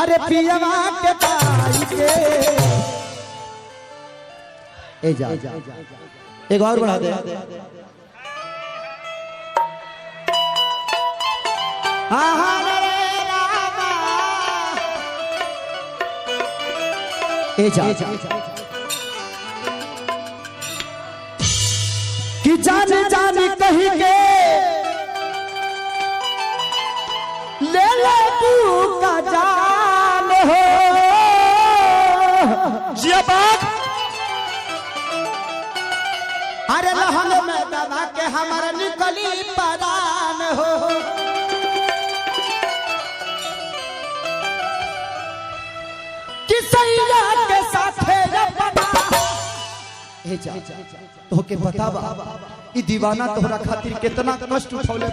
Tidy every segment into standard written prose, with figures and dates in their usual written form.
अरे पियवा के पाई के ए जा एक और बढ़ा दे ए जा कि जाने जाने कहीं के ले ले तू का जान हो जिया बात अरे लहन में दबा के हमारा निकली परान हो कि सैया के साथ तो के बतावा ई दीवाना तोहरा खातिर कितना कष्ट उठौले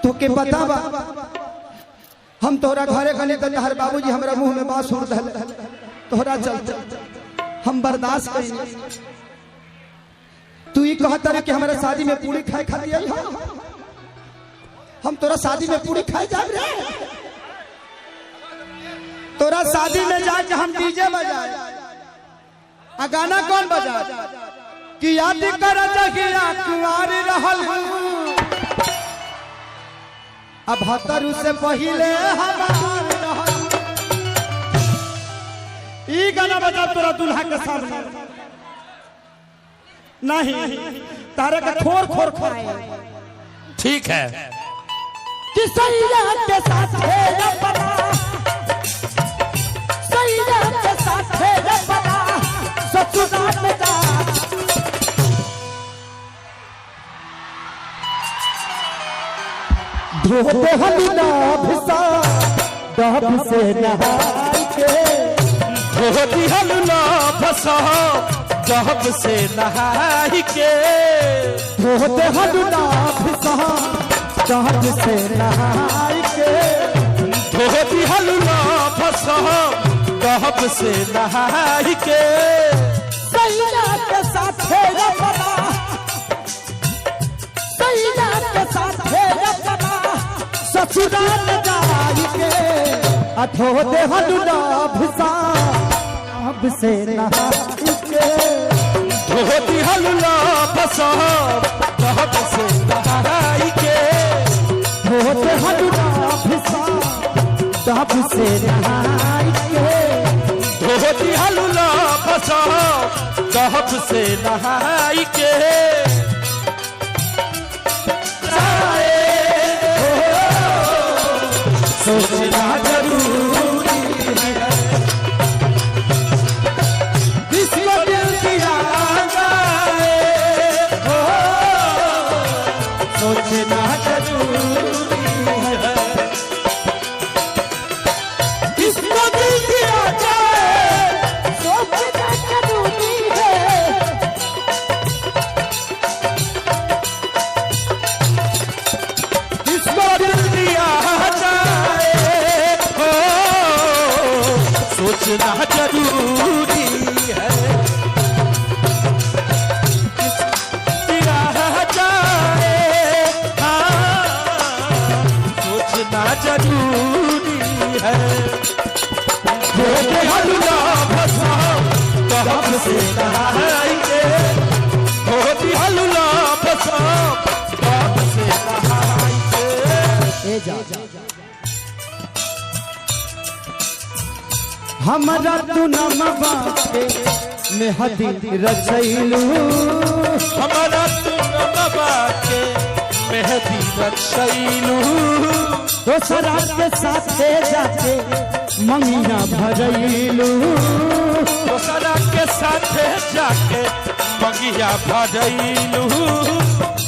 तो के बतावा हम तोहरा घरे गले तो हर बाबूजी हमरा मुंह में बात सुन रहल तोहरा चलते हम बर्दाश्त कइनी तू ई कहत रे कि हमरा शादी में पूरी खाए खाती आई हम तोरा शादी में पूरी खाए जाब रे तोरा शादी में जाके हम डीजे बजाए आ गाना कौन बजा कि याद कर जगिया कुंवार रहल अब 72 से पहले हमार रहल ई गाना बजा तोरा दुल्हा के सामने नहीं तारे का खोर खोर खाए ठीक है कि सैया के साथ है रबना सैया के साथ है रबना ससुराल में जा धोते हलना भिसा डब से नहाई के धोती हलना फसा डब से नहाई के धोते हलना भिसा डब से नहाई के धोती हलना फसा डब से नहाई के सैया के साथ है रबना सैया के साथ है रबना ससुराल जाई के अठोते हलना भिसा अब से नहाई के धोती हलना फसा डब से नहाई के धोते हलना भिसा डब से नहाई के धोती हलना फसा डब से नहाई के सोचना जरूरी है इसको दिल किया जाए सोचना जरूरी है इसको दिल किया जाए सोचना जरूरी है इसको दिल दिया सोचना जरूरी है जाए सोचना जरूरी है हलना फसा डब से नहाएंगे धोती हलना फसा डब से नहाएंगे ए जा हमरा तू नमवा के मेहदी रचैलू हमारा तू नमवा के मेहदी रचैलू दोसरा के साथे जाके मंगिया भरैलू दोसरा के साथे जाके मंगिया भरैलू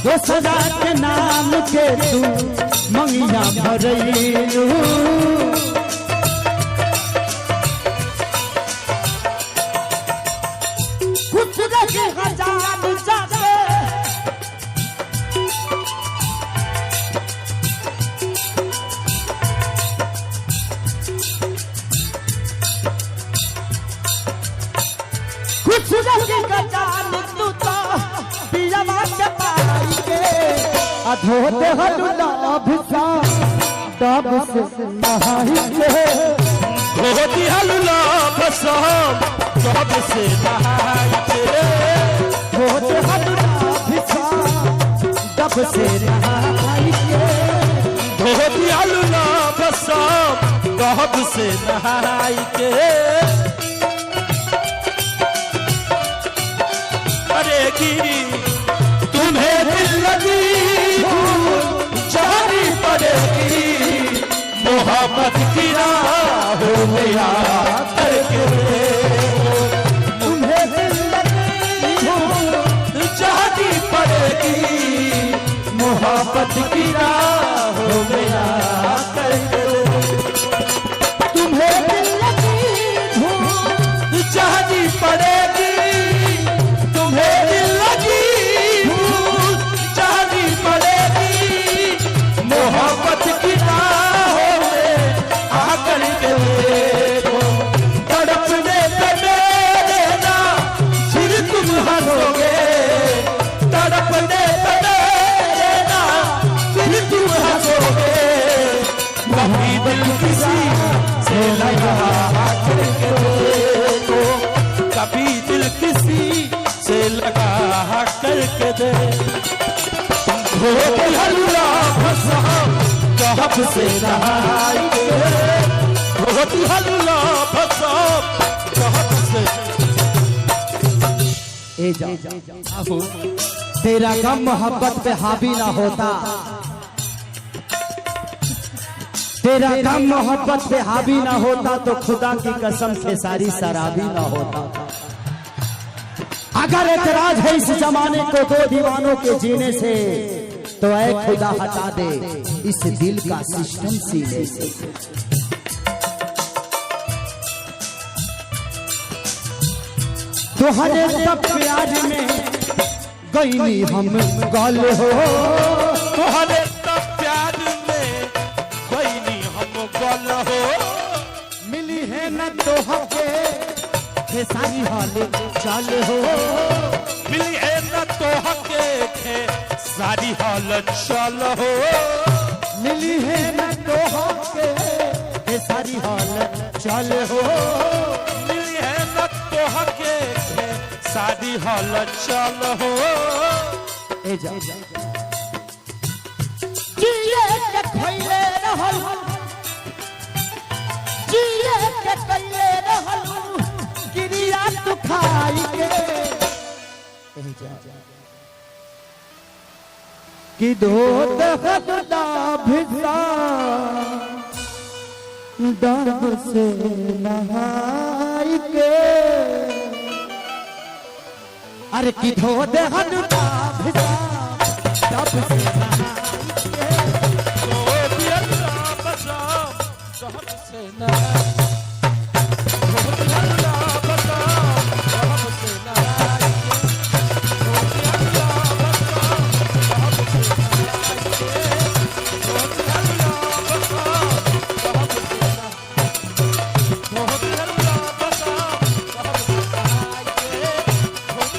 दोसरा के नाम के तू मंगिया भरैलू कुछ रखे हजार जाके कुछ रखे हजार तू तो पियवा के पाई के अधोते हलना भिसा तब से नहाई के धोती हल्ला बसम तब से नहाई के धोते हल्ला भिसा तब से नहाई के धोती हल्ला बसम तब से नहाई के अरे गिरी तुम्हें दिल लगी जानी पड़ेगी मोहब्बत की राहों में आकर के तुम्हें दिल लगी जानी पड़ेगी मोहब्बत की राहों में आकर के तुम्हें दिल लगी जानी पड़ेगी तुम्हें दिल लगी जानी पड़ेगी मोहब्बत की राहों में आकर के देखो तड़पने पे मेरे ना फिर तुम हंसोगे तड़पने पे मेरे ना फिर तुम हंसोगे कभी दिल किसी से लगा करके देखो कभी दिल किसी से लगा करके दे धोती हल्ला बसम तब से नहाई के धोती हल्ला बसम तब से ए जा तेरा गम मोहब्बत पे हावी ना होता तेरा गम मोहब्बत पे हावी ना होता तो खुदा की कसम से सारी शराबी ना होता अगर एतराज है इस जमाने को दो दीवानों के जीने से तो ऐ खुदा हटा दे इस दिल का सिस्टम सीने से तुहरे सब प्यार में गईनी हम गल हो तुहरे सब प्यार में गईनी हम गल हो मिली है न तो हके सारी हाल चाल हो मिली है न तो हके सारी हाल चल हो मिली है न तो हके सारी हाल चाल हो मिली है न तो हके सारी हाल चल हो ए जा जिए के खइले रहल जिए के कइले रहल गिरिया तू खाई के ए जा कि धोत हदा भिसा डब से नहाई के अरे कि धोत हदा भिसा डब से नहाई के धोती हल्ला बसम तब से नहाई